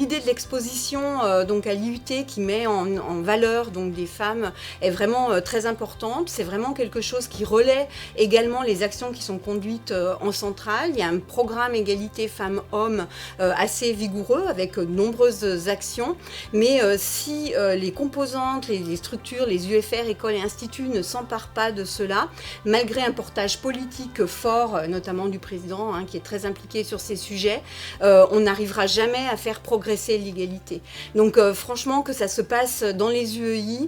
l'idée de l'exposition donc à l'IUT qui met en valeur donc des femmes est vraiment très importante. C'est vraiment quelque chose qui relaie également les actions qui sont conduites en centrale. Il y a un programme égalité femmes-hommes assez vigoureux avec de nombreuses actions. Mais si les composantes, les structures, les UFR, écoles et instituts ne s'emparent pas de cela, malgré un portage politique fort, notamment du président qui est très impliqué sur ces sujets, on n'arrivera jamais à faire progresser l'égalité. Donc franchement, que ça se passe dans les UEI,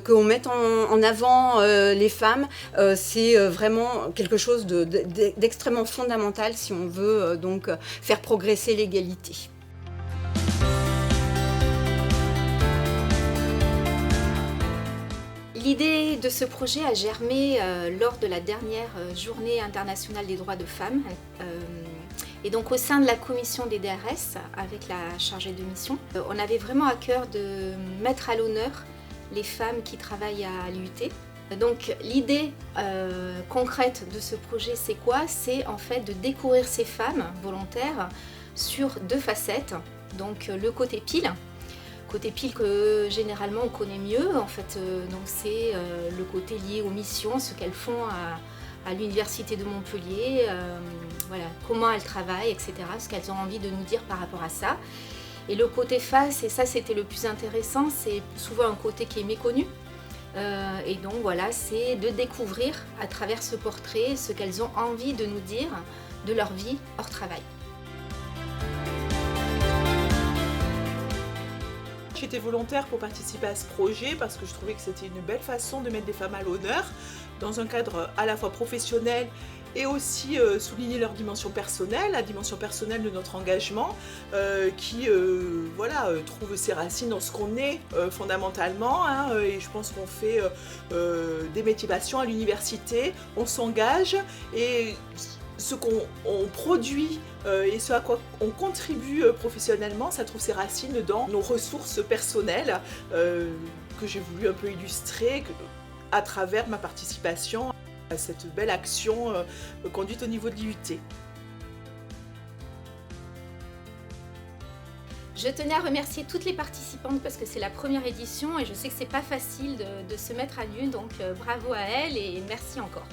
qu'on mette en avant les femmes, c'est vraiment quelque chose d'extrêmement fondamental si on veut donc faire progresser l'égalité. L'idée de ce projet a germé lors de la dernière journée internationale des droits de femmes. Et donc au sein de la commission des DRS, avec la chargée de mission, on avait vraiment à cœur de mettre à l'honneur les femmes qui travaillent à l'IUT. Donc l'idée concrète de ce projet, c'est quoi? C'est en fait de découvrir ces femmes volontaires sur deux facettes. Donc le côté pile que généralement on connaît mieux, en fait, donc c'est le côté lié aux missions, ce qu'elles font à l'université de Montpellier, voilà, comment elles travaillent, etc., ce qu'elles ont envie de nous dire par rapport à ça. Et le côté face, et ça c'était le plus intéressant, c'est souvent un côté qui est méconnu. Et donc voilà, c'est de découvrir à travers ce portrait ce qu'elles ont envie de nous dire de leur vie hors travail. J'étais volontaire pour participer à ce projet parce que je trouvais que c'était une belle façon de mettre des femmes à l'honneur dans un cadre à la fois professionnel et aussi souligner leur dimension personnelle, la dimension personnelle de notre engagement qui voilà, trouve ses racines dans ce qu'on est fondamentalement et je pense qu'on fait des métiers passion à l'université, on s'engage et ce qu'on produit et ce à quoi on contribue professionnellement, ça trouve ses racines dans nos ressources personnelles que j'ai voulu un peu illustrer à travers ma participation à cette belle action conduite au niveau de l'IUT. Je tenais à remercier toutes les participantes parce que c'est la première édition et je sais que c'est pas facile de se mettre à nu, donc bravo à elles et merci encore.